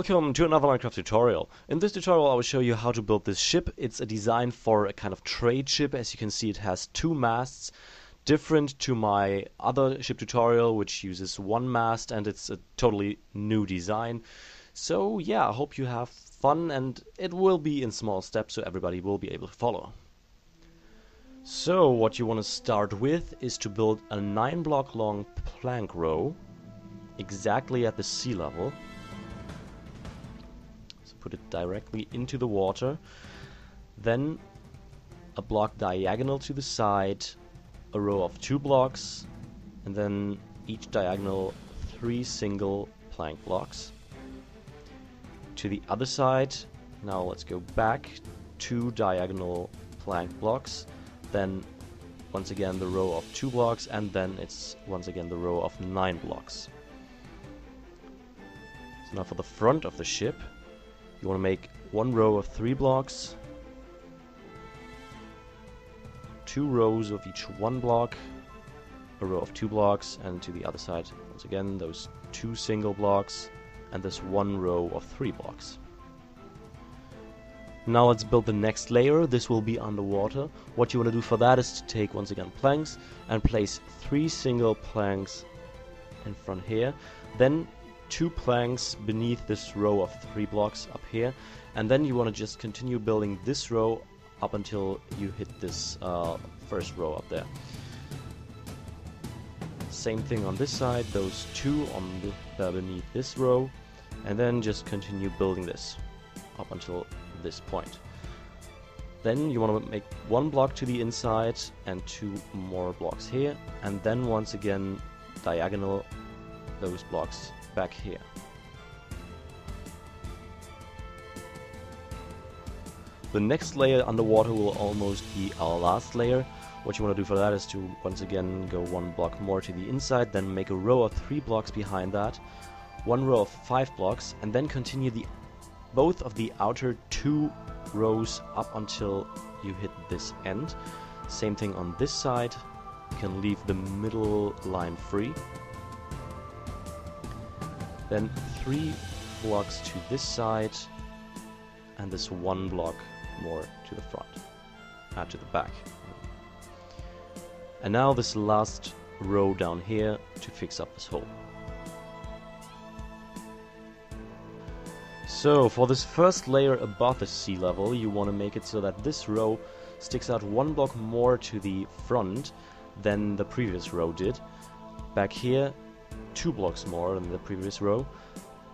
Welcome to another Minecraft tutorial. In this tutorial I will show you how to build this ship. It's a design for a kind of trade ship. As you can see, it has two masts, different to my other ship tutorial which uses one mast, and it's a totally new design. So yeah, I hope you have fun, and it will be in small steps so everybody will be able to follow. So what you want to start with is to build a 9-block long plank row exactly at the sea level. Put it directly into the water, then a block diagonal to the side, a row of 2 blocks, and then each diagonal 3 single plank blocks. To the other side, now let's go back, 2 diagonal plank blocks, then once again the row of 2 blocks, and then it's once again the row of 9 blocks. So now for the front of the ship, you want to make 1 row of 3 blocks, 2 rows of each 1 block, a row of 2 blocks, and to the other side, once again, those 2 single blocks, and this 1 row of 3 blocks. Now let's build the next layer. This will be underwater. What you want to do for that is to take, once again, planks, and place 3 single planks in front here, then 2 planks beneath this row of 3 blocks up here, and then you want to just continue building this row up until you hit this first row up there. Same thing on this side, those 2 on beneath this row, and then just continue building this up until this point. Then you want to make 1 block to the inside and 2 more blocks here, and then once again diagonal those blocks back here. The next layer underwater will almost be our last layer. What you want to do for that is to once again go 1 block more to the inside, then make a row of 3 blocks behind that, 1 row of 5 blocks, and then continue both of the outer 2 rows up until you hit this end. Same thing on this side. You can leave the middle line free. Then 3 blocks to this side, and this 1 block more to the front, to the back. And now this last row down here to fix up this hole. So for this first layer above the sea level, you want to make it so that this row sticks out 1 block more to the front than the previous row did. Back here, 2 blocks more than the previous row,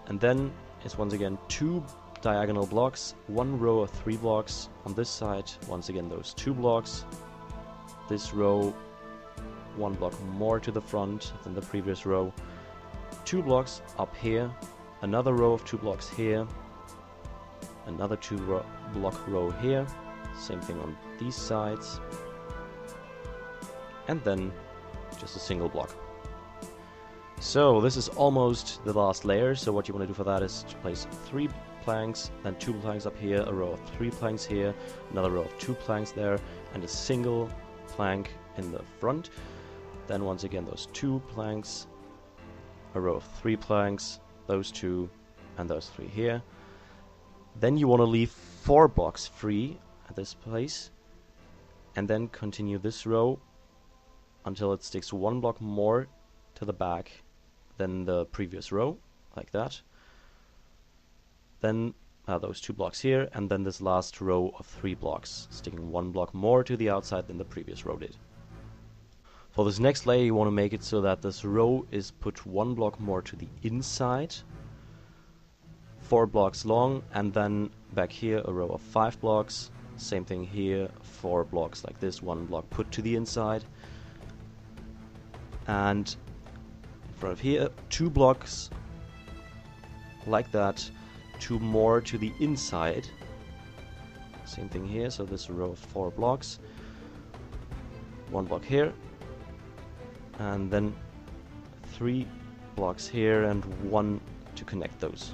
and then it's once again 2 diagonal blocks, 1 row of 3 blocks on this side, once again those 2 blocks, this row 1 block more to the front than the previous row, 2 blocks up here, another row of 2 blocks here, another 2 block row here, same thing on these sides, and then just a single block. So this is almost the last layer, so what you want to do for that is to place 3 planks, then 2 planks up here, a row of 3 planks here, another row of 2 planks there, and a single plank in the front. Then once again those 2 planks, a row of 3 planks, those 2 and those 3 here. Then you want to leave 4 blocks free at this place, and then continue this row until it sticks 1 block more to the back than the previous row, like that. Then those 2 blocks here, and then this last row of 3 blocks, sticking 1 block more to the outside than the previous row did. For this next layer you want to make it so that this row is put 1 block more to the inside, 4 blocks long, and then back here a row of 5 blocks, same thing here, 4 blocks like this, 1 block put to the inside, and in front of here 2 blocks like that, 2 more to the inside, same thing here, so this row of 4 blocks, 1 block here, and then 3 blocks here and 1 to connect those.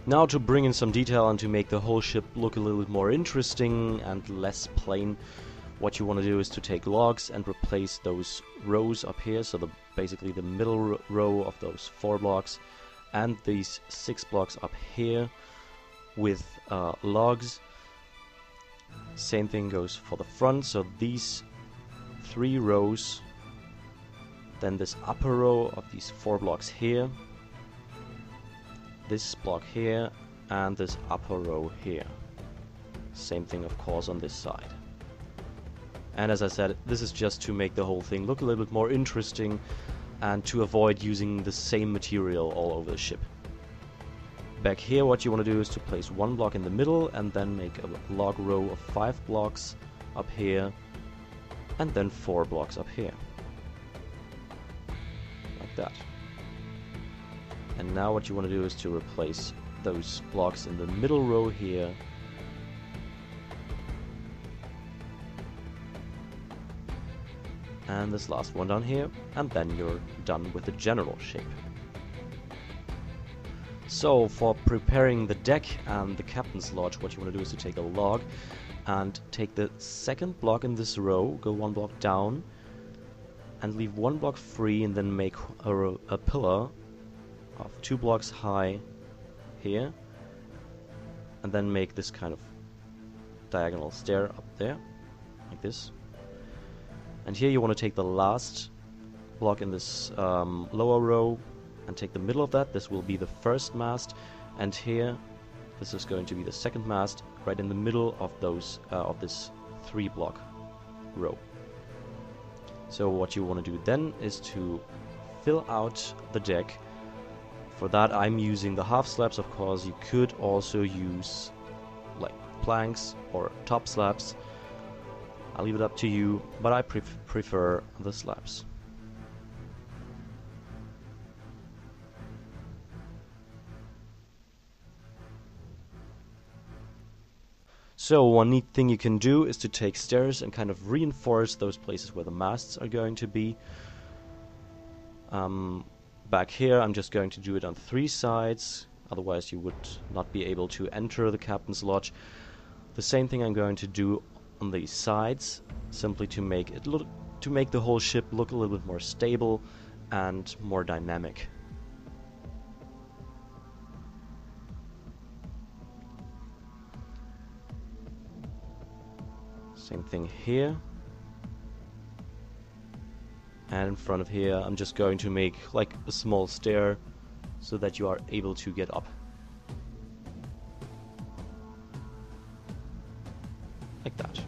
Now to bring in some detail and to make the whole ship look a little bit more interesting and less plain, what you want to do is to take logs and replace those rows up here, so basically the middle row of those 4 blocks, and these 6 blocks up here with logs. Same thing goes for the front, so these 3 rows, then this upper row of these 4 blocks here, this block here, and this upper row here. Same thing of course on this side. And as I said, this is just to make the whole thing look a little bit more interesting and to avoid using the same material all over the ship. Back here what you want to do is to place 1 block in the middle and then make a log row of 5 blocks up here and then 4 blocks up here. Like that. And now what you want to do is to replace those blocks in the middle row here and this last one down here, and then you're done with the general shape. So for preparing the deck and the captain's lodge, what you want to do is to take a log and take the second block in this row, go 1 block down and leave 1 block free, and then make a pillar of 2 blocks high here, and then make this kind of diagonal stair up there like this. And here you want to take the last block in this lower row and take the middle of that. This will be the first mast, and here this is going to be the second mast, right in the middle of those of this 3 block row. So what you want to do then is to fill out the deck. For that I'm using the half slabs. Of course you could also use like planks or top slabs. I'll leave it up to you, but I prefer the slabs. So one neat thing you can do is to take stairs and kind of reinforce those places where the masts are going to be. Back here I'm just going to do it on 3 sides, otherwise you would not be able to enter the captain's lodge. The same thing I'm going to do on these sides, simply to make it look, to make the whole ship look a little bit more stable and more dynamic. Same thing here. And in front of here I'm just going to make like a small stair so that you are able to get up. Like that.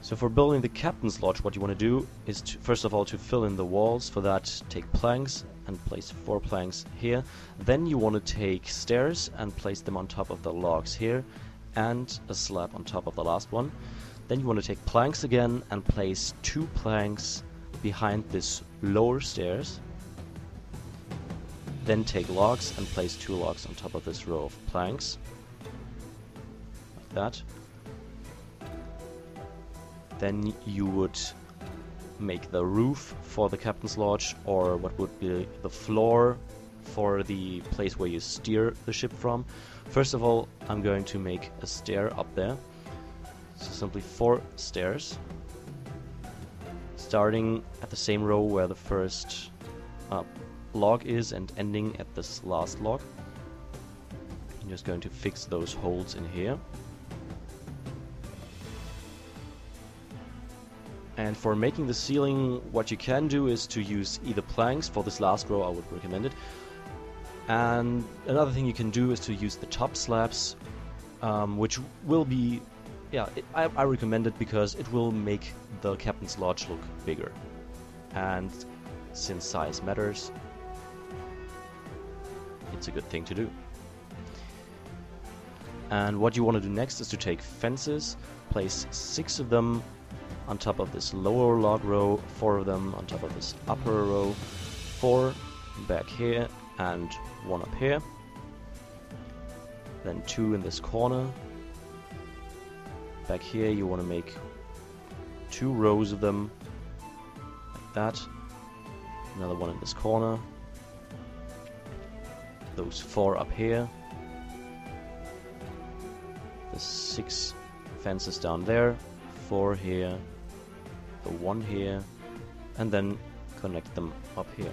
So for building the captain's lodge, what you want to do is to, first of all, to fill in the walls. For that, take planks and place 4 planks here. Then you want to take stairs and place them on top of the logs here, and a slab on top of the last one. Then you want to take planks again and place 2 planks behind this lower stairs. Then take logs and place 2 logs on top of this row of planks. Like that. Then you would make the roof for the captain's lodge, or what would be the floor for the place where you steer the ship from. First of all, I'm going to make a stair up there. So simply 4 stairs, starting at the same row where the first log is and ending at this last log. I'm just going to fix those holes in here. And for making the ceiling, what you can do is to use either planks. For this last row I would recommend it. And another thing you can do is to use the top slabs, which will be, yeah, I recommend it because it will make the captain's lodge look bigger. And since size matters, it's a good thing to do. And what you want to do next is to take fences, place 6 of them on top of this lower log row, 4 of them on top of this upper row, 4 back here and 1 up here, then 2 in this corner. Back here you want to make 2 rows of them like that, another one in this corner, those 4 up here, the 6 fences down there, 4 here, the 1 here, and then connect them up here.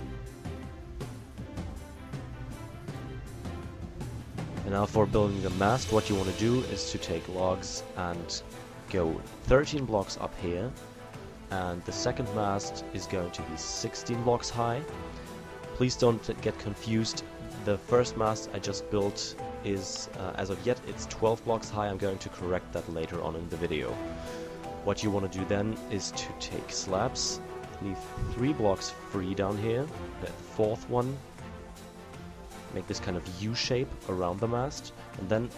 And now for building the mast, what you want to do is to take logs and go 13 blocks up here, and the second mast is going to be 16 blocks high. Please don't get confused. The first mast I just built is, as of yet, it's 12 blocks high. I'm going to correct that later on in the video. What you want to do then is to take slabs, leave 3 blocks free down here, the fourth one, make this kind of U shape around the mast, and then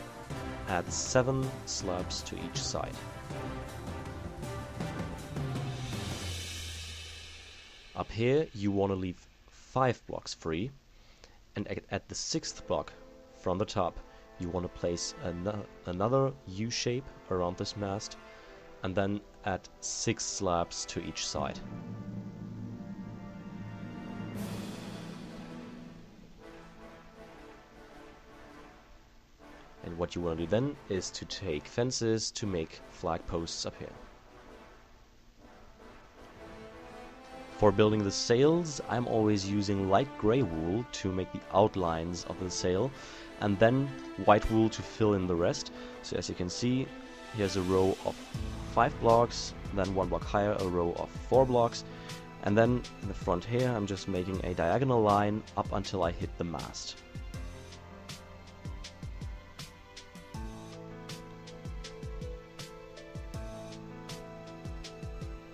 add 7 slabs to each side. Up here you want to leave 5 blocks free, and at the 6th block from the top you want to place another U shape around this mast, and then add 6 slabs to each side. And what you want to do then is to take fences to make flag posts up here. For building the sails, I'm always using light gray wool to make the outlines of the sail, and then white wool to fill in the rest. So as you can see, here's a row of 5 blocks, then 1 block higher a row of 4 blocks, and then in the front here I'm just making a diagonal line up until I hit the mast.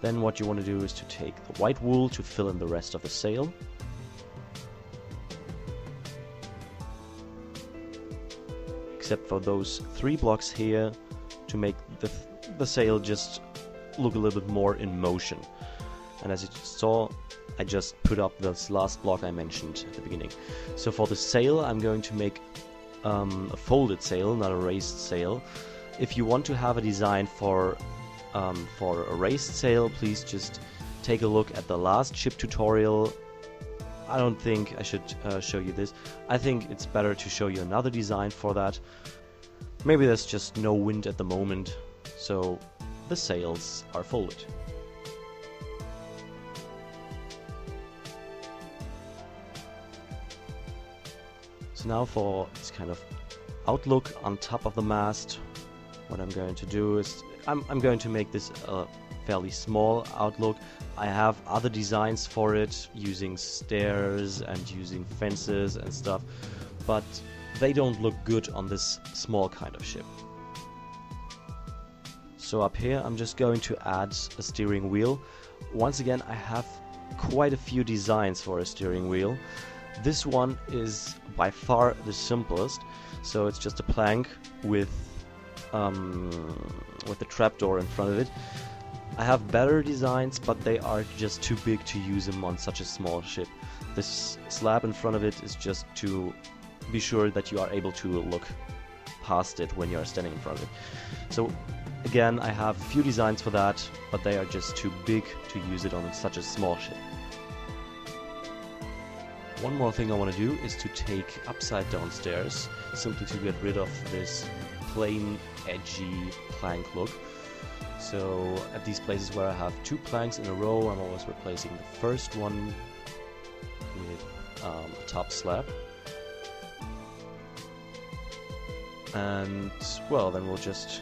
Then what you want to do is to take the white wool to fill in the rest of the sail. Except for those 3 blocks here to make the sail just look a little bit more in motion. And as you saw, I just put up this last block I mentioned at the beginning. So for the sail I'm going to make a folded sail, not a raised sail. If you want to have a design for a raised sail, please just take a look at the last ship tutorial. I don't think I should show you this. I think it's better to show you another design for that. Maybe there's just no wind at the moment, so the sails are folded. So now for this kind of outlook on top of the mast, what I'm going to do is I'm going to make this a fairly small outlook. I have other designs for it, using stairs and using fences and stuff, but they don't look good on this small kind of ship. So up here I'm just going to add a steering wheel. Once again, I have quite a few designs for a steering wheel. This one is by far the simplest, so it's just a plank with the trapdoor in front of it. I have better designs, but they are just too big to use them on such a small ship. This slab in front of it is just to be sure that you are able to look past it when you are standing in front of it. So again, I have a few designs for that, but they are just too big to use it on such a small ship. One more thing I want to do is to take upside down stairs, simply to get rid of this plain edgy plank look. So at these places where I have 2 planks in a row, I'm always replacing the first one with a top slab. And well, then we'll just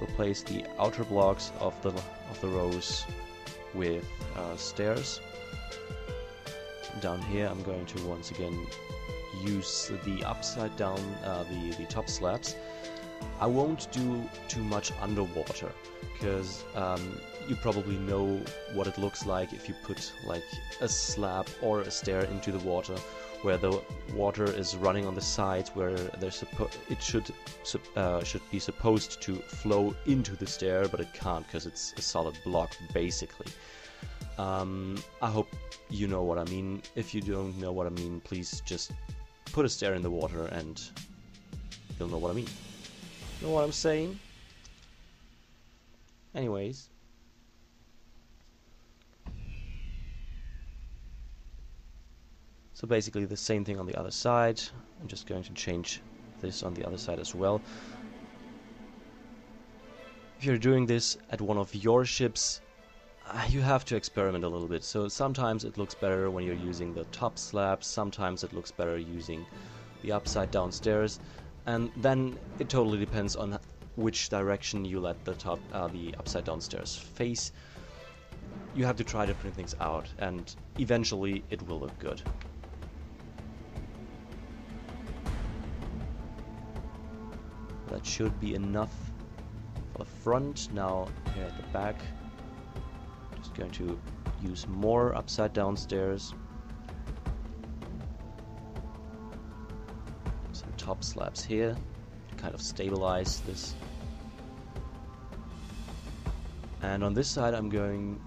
replace the outer blocks of the rows with stairs. Down here I'm going to once again use the upside down, the top slabs. I won't do too much underwater, because you probably know what it looks like if you put like a slab or a stair into the water, where the water is running on the sides, where it should be supposed to flow into the stair, but it can't because it's a solid block basically. I hope you know what I mean. If you don't know what I mean, please just put a stair in the water and you'll know what I mean. Know what I'm saying? Anyways. So basically the same thing on the other side. I'm just going to change this on the other side as well. If you're doing this at one of your ships, you have to experiment a little bit. So sometimes it looks better when you're using the top slabs, sometimes it looks better using the upside down stairs. And then it totally depends on which direction you let the upside down stairs face. You have to try different things out, and eventually it will look good. That should be enough for the front. Now here at the back, just going to use more upside down stairs. Some top slabs here to kind of stabilize this. And on this side I'm going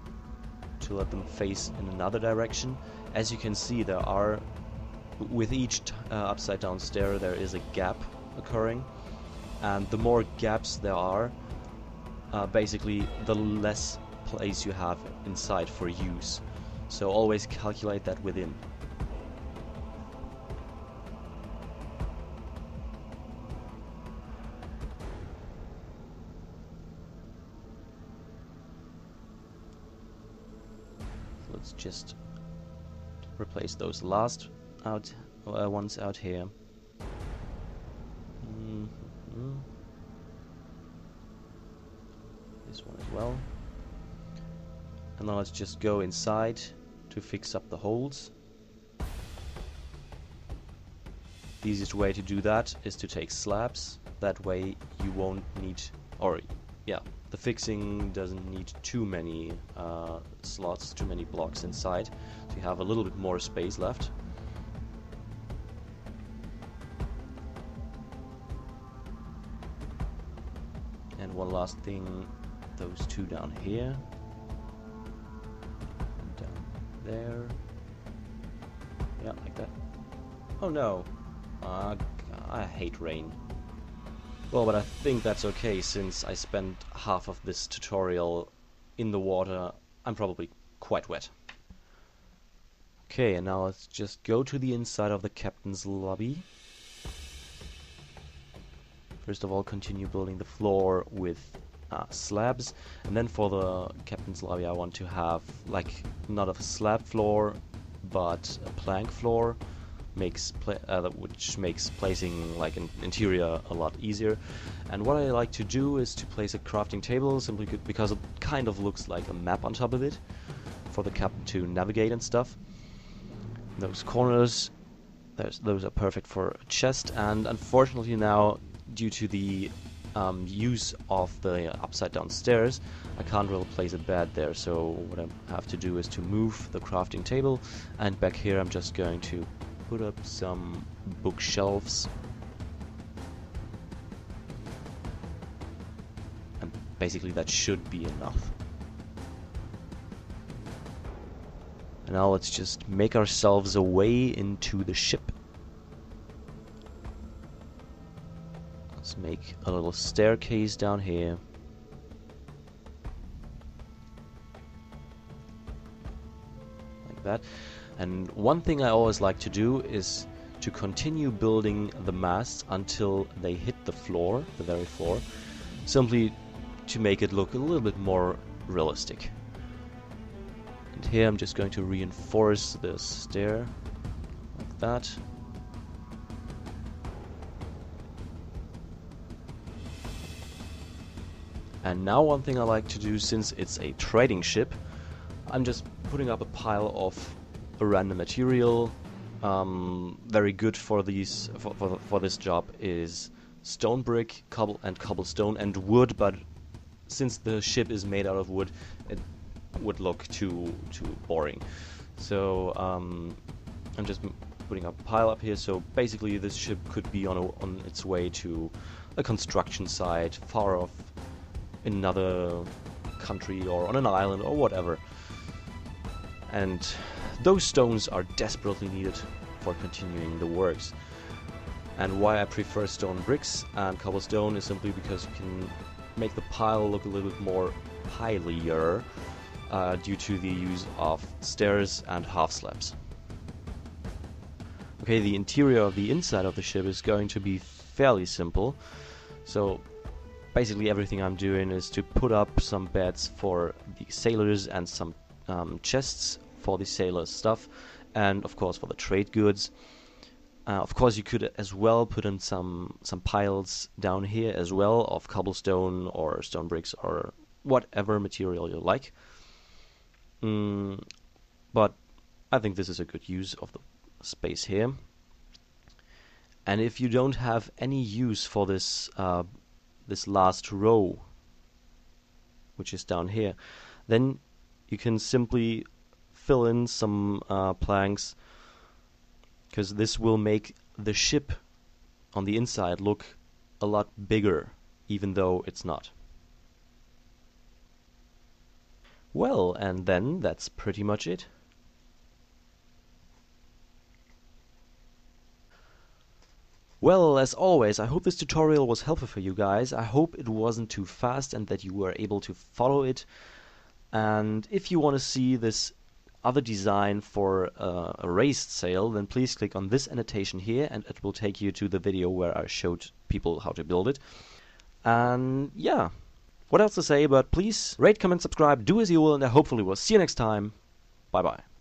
to let them face in another direction. As you can see, there are, with each upside down stair there is a gap occurring, and the more gaps there are, basically the less place you have inside for use. So always calculate that within. Let's just replace those last ones out here. This one as well. And now let's just go inside to fix up the holes. The easiest way to do that is to take slabs. That way you won't need, or yeah, the fixing doesn't need too many slots, too many blocks inside, so you have a little bit more space left. And one last thing, those two down here, and down there, yeah, like that. Oh no, I hate rain. Well, but I think that's okay, since I spent half of this tutorial in the water. I'm probably quite wet. Okay, and now let's just go to the inside of the captain's lobby. First of all, continue building the floor with slabs, and then for the captain's lobby I want to have like not a slab floor but a plank floor, which makes placing like an interior a lot easier. And what I like to do is to place a crafting table, simply because it kind of looks like a map on top of it for the captain to navigate and stuff. Those corners, those are perfect for a chest, and unfortunately now, due to the use of the upside down stairs, I can't really place a bed there, so what I have to do is to move the crafting table, and back here I'm just going to put up some bookshelves, and basically that should be enough. And now let's just make ourselves a way into the ship. Let's make a little staircase down here. Like that. And one thing I always like to do is to continue building the masts until they hit the floor, the very floor, simply to make it look a little bit more realistic. And here I'm just going to reinforce the stair like that. And now one thing I like to do, since it's a trading ship, I'm just putting up a pile of a random material. Very good for these for this job is stone brick, cobblestone and wood, but since the ship is made out of wood, it would look too boring. So I'm just putting up a pile up here. So basically this ship could be on its way to a construction site far off in another country or on an island or whatever. And those stones are desperately needed for continuing the works. And why I prefer stone bricks and cobblestone is simply because you can make the pile look a little bit more pilier due to the use of stairs and half slabs. Okay, the interior of the inside of the ship is going to be fairly simple. So basically everything I'm doing is to put up some beds for the sailors and some chests for the sailors' stuff, and of course for the trade goods. Of course, you could as well put in some piles down here as well of cobblestone or stone bricks or whatever material you like. But I think this is a good use of the space here. And if you don't have any use for this this last row, which is down here, then you can simply fill in some planks, because this will make the ship on the inside look a lot bigger, even though it's not. Well, and then that's pretty much it. Well, as always, I hope this tutorial was helpful for you guys. I hope it wasn't too fast and that you were able to follow it. And if you want to see this other design for a raised sail, then please click on this annotation here and it will take you to the video where I showed people how to build it. And yeah, what else to say, but please rate, comment, subscribe, do as you will, and I hopefully will see you next time. Bye bye.